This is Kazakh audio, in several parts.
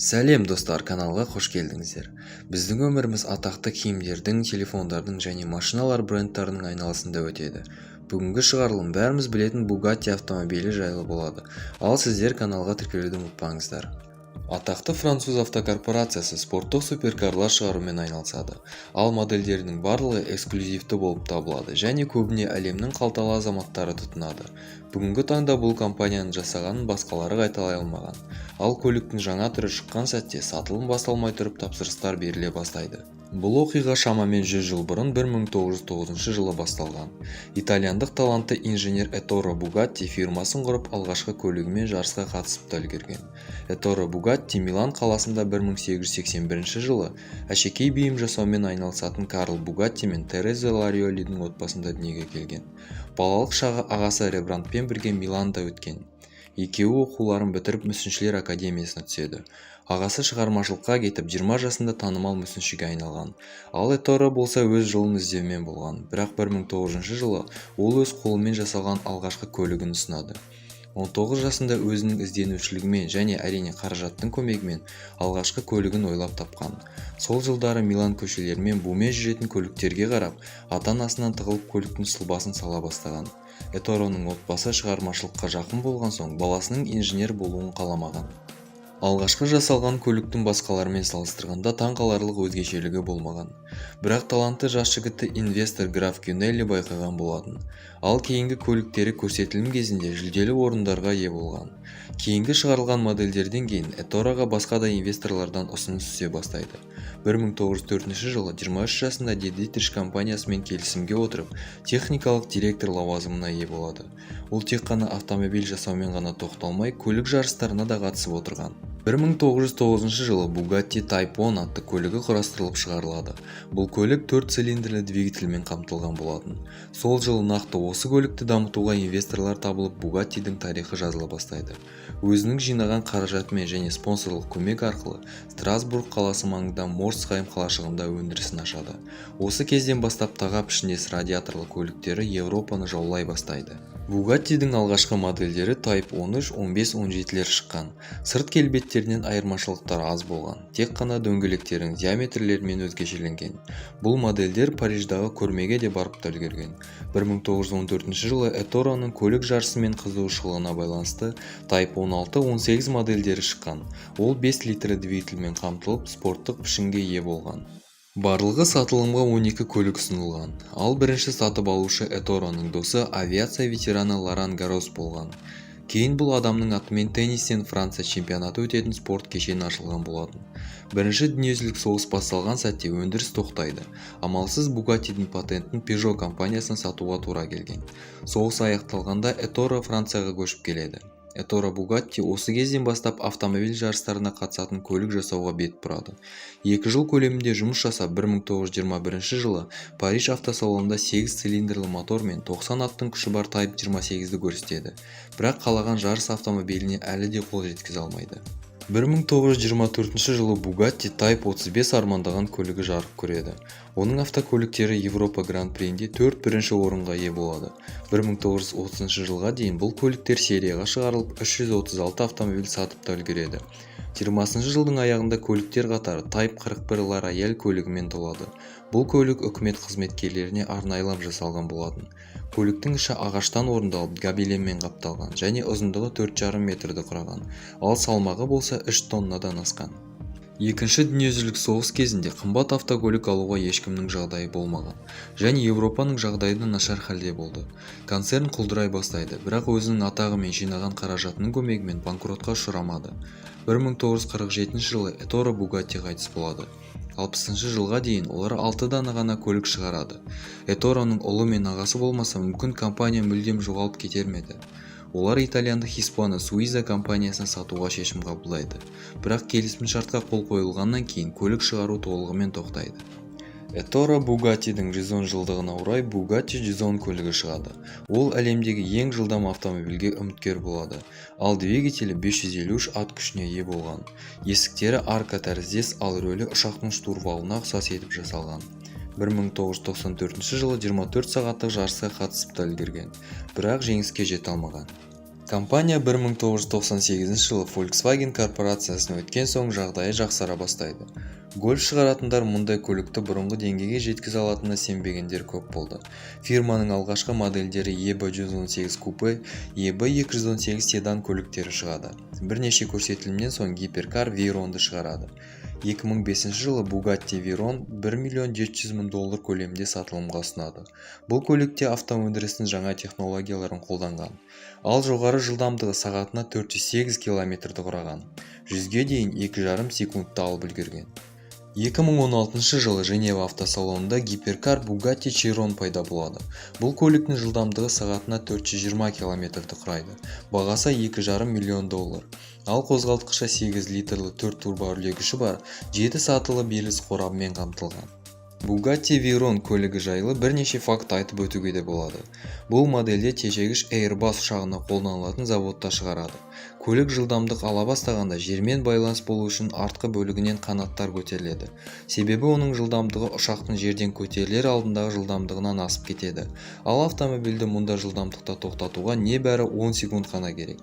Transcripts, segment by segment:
Сәлем достар, каналға қош келдіңіздер. Біздің өміріміз атақты киімдердің, телефондардың және машиналар брендтерінің айналасында өтеді. Бүгінгі шығарылым бәріміз білетін Bugatti автомобилі жайлы болады. Ал сіздер каналға тіркелуді ұмытпаңыздар. Атақты француз автокорпорациясы спорттық суперкарлар шығарумен айналысады. Ал модельдерінің барлығы эксклюзивті болып табылады және көбіне әлемнің қалталы азаматтары тұтынады. Бүгінгі таңда бұл компанияның жасағанын басқалары қайталай алмаған. Ал көліктің жаңа түрі шыққан сәтте сатылым басталмай тұрып тапсырыстар беріле бастайды. Бұл оқиға шамамен 100 жыл бұрын 1909 жылы басталған. Итальяндық талантты инженер Ettore Bugatti фирмасын құрып алғашқы көлігімен жарысқа қатысып та үлгерген. Ettore Bugatti Милан қаласында 1881 жылы әшекей бұйым жасаумен айналысатын Карл Bugatti мен Тереза Лариолидің отбасында дүниеге келген. Балалық шағы ағасы Рембрандтпен бірге Миланда өткен. Екеуі оқуларын бітіріп мүсіншілер академиясына түседі. Ағасы шығармашылыққа кетіп 20 жасында танымал мүсіншіге айналған. Ал Ettore болса өз жолын іздеумен болған. Бірақ 1900 жылы ол өз қолымен жасалған алғашқы көлігін ұсынады. 19 жасында өзінің ізденушілігімен және әрине қаражаттың көмегімен алғашқы көлігін ойлап тапқан. Сол жылдары Милан көшелерімен бумен жүретін көліктерге қарап, ата-анасынан тығылып көліктің сұлбасын сала бастаған. Ettореның отбасы шығармашылыққа жақын болған соң баласының инженер болуын қаламаған. Алғашқы жасалған көліктің басқалармен салыстырғанда таңқаларлық өзгешелігі болмаған. Бірақ талантты жас жігітті инвестор граф Гюнелли байқаған болатын. Ал кейінгі көліктері көрсетілім кезінде жүлделі орындарға ие болған. Кейінгі шығарылған модельдерден кейін Ettореға басқа да инвесторлардан ұсыныс түсе бастайды. 1904 жылы 23 жасында Дидритрих компаниясымен келісімге отырып, техникалық директор лауазымына ие болады. Ол тек қана автомобиль жасаумен ғана тоқталмай, көлік жарыстарына да қатысып отырған. 1909 жылы Bugatti Type 10 атты көлігі құрастырылып шығарылады. Бұл көлік 4 цилиндрлі двигательмен қамтылған болатын. Сол жылы нақты осы көлікті дамытуға инвесторлар табылып, Bugatti'дің тарихы жазыла бастайды. Өзінің жинаған қаражатымен және спонсорлық көмек арқылы Страсбург қаласы маңында Морсхайм қалашығында өндірісін ашады. Осы кезден бастап тағап ішіндес радиаторлы көліктері Еуропаны жаулай бастайды. Bugatti'дің алғашқы модельдері Type 13, 15, 17-лер шыққан. Сырт келбеттерінен айырмашылықтар аз болған. Тек қана дөңгелектерінің диаметрлерімен өзгешеленген. Бұл модельдер Париждағы көрмеге де барып та үлгерген. 1914 жылы Ettореның көлік жарысымен қызығушылығына байланысты Type 16-18 модельдері шыққан. Ол 5 литрі двигательмен қамтылып, спорттық пішінге ие болған. Барлығы сатылымға 12 көлік ұсынылған. Ал бірінші сатып алушы Ettореның досы авиация ветераны Лоран Гаррос болған. Кейін бұл адамның атымен теннистен Франция чемпионаты өтетін спорт кешені ашылған болатын. Бірінші дүниежүзілік соғыс басталған сәтте өндіріс тоқтайды. Амалсыз Bugatti'дің патентін Peugeot компаниясына сатуға тура келген. Соғыс аяқталғанда Ettore Францияға көшіп келеді. Ettore Bugatti осы кезден бастап автомобиль жарыстарына қатысатын көлік жасауға бет бұрады. 2 жыл көлемінде жұмыс жасап 1921 жылы Париж автосалонында 8 цилиндрлі мотор мен 90 аттың күші бар Type 28-ді көрсетеді. Бірақ қалаған жарыс автомобиліне әлі де қол жеткізе алмайды. 1924 жылы Bugatti Type 35 армандаған көлігі жарық көреді. Оның автокөліктері Европа Гран-приінде 4 бірінші орынға ие болады. 1930 жылға дейін бұл көліктер серияға шығарылып 336 автомобиль сатып та үлгереді. 20 жылдың аяғында көліктер қатары Type 41 La Royale көлігімен толады. Бұл көлік үкімет қызметкерлеріне арнайылап жасалған болатын. Көліктің іші ағаштан орындалып гобеленмен қапталған және ұзындығы 4,5 метрді құраған, ал салмағы болса 3 тоннадан асқан. Екінші дүниежүзілік соғыс кезінде қымбат автокөлік алуға ешкімнің жағдайы болмаған және Еуропаның жағдайы да нашар халде болды. Концерн құлдырай бастайды, бірақ өзінің атағы мен жинаған қаражатының көмегімен банкротқа ұшырамады. 1947 жылы Ettore Bugatti қайтыс болады. 60 жылға дейін олар 6 дана ғана көлік шығарады. Ettореның ұлы мен ағасы болмаса мүмкін компания мүлдем жоғалып кетер ме еді. Олар итальяндық Hispano Suiza компаниясына сатуға шешім қабылдайды. Бірақ келісімшартқа қол қойылғаннан кейін көлік шығару толығымен тоқтайды. Ettore Bugatti'дің 110 жылдығына орай Bugatti 110 көлігі шығады. Ол әлемдегі ең жылдам автомобильге үміткер болады. Ал двигателі 553 ат күшіне ие болған. Есіктері арка тәріздес, ал рөлі ұшақтың штурвалына ұқсас етіп жасалған. 1994 жылы 24 сағаттық жарысқа қатысып та үлгерген, бірақ жеңіске жете алмаған. Компания 1998 жылы Volkswagen корпорациясына өткен соң жағдайы жақсара бастайды. Golf шығаратындар мұндай көлікті бұрынғы деңгейге жеткізе алатынына сенбегендер көп болды. Фирманың алғашқы модельдері EB118 купе, EB218 седан көліктері шығады. Бірнеше көрсетілімнен соң гиперкар Veyron'ды шығарады. 2005 жылы Bugatti Veyron $1 700 000 көлемінде сатылымға ұсынады. Бұл көлікте автоөндірістің жаңа технологияларын қолданған. Ал жоғары жылдамдығы сағатына 408 км-ді құраған. 100-ге дейін 2,5 секундта алып үлгерген. 2016 жылы Женева автосалонында гиперкар Bugatti Chiron пайда болады. Бұл көліктің жылдамдығы сағатына 420 км-ді құрайды. Бағасы $2,5 миллион. Ал қозғалтқышы 8 литрлі 4 турбоүрлегіші бар, 7 сатылы белгіс қорабымен қамтылған. Bugatti Veyron көлігі жайлы бірнеше факт айтып өтуге де болады. Бұл модельде тежегіш Airbus ұшағына қолданылатын заводта шығарады. Көлік жылдамдық ала бастағанда жермен байланыс болу үшін артқы бөлігінен қанаттар көтеріледі. Себебі оның жылдамдығы ұшақтың жерден көтерілер алдындағы жылдамдығынан асып кетеді. Ал автомобильді мұнда жылдамдықта тоқтатуға небәрі 10 секунд қана керек.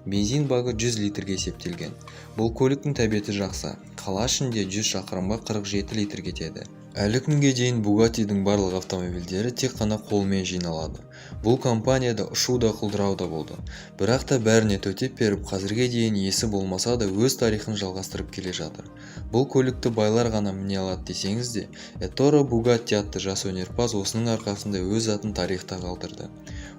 Бензин бағы 100 литрге есептелген. Бұл көліктің тәбеті жақсы. Қала ішінде 100 шақырымға 47 литр кетеді. Әлі күнге дейін Бугаттидің барлық автомобильдері тек қана қолмен жиналады. Бұл компанияда ұшу да құлдырау да болды. Бірақ та бәріне төтеп беріп, қазірге дейін есі болмаса да өз тарихын жалғастырып келе жатыр. Бұл көлікті байлар ғана міне алады десеңіз де, Ettore Bugatti атты жас өнерпаз осының арқасында өз атын тарихта қалдырды.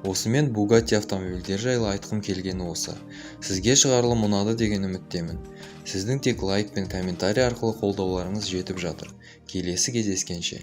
Осымен Bugatti автомобильдері жайлы айтқым келгені осы. Сізге шығарылым ұнады деген үміттемін. Сіздің тек лайк пен комментарий арқылы қолдауларыңыз жетіп жатыр. Келесі кездескенше.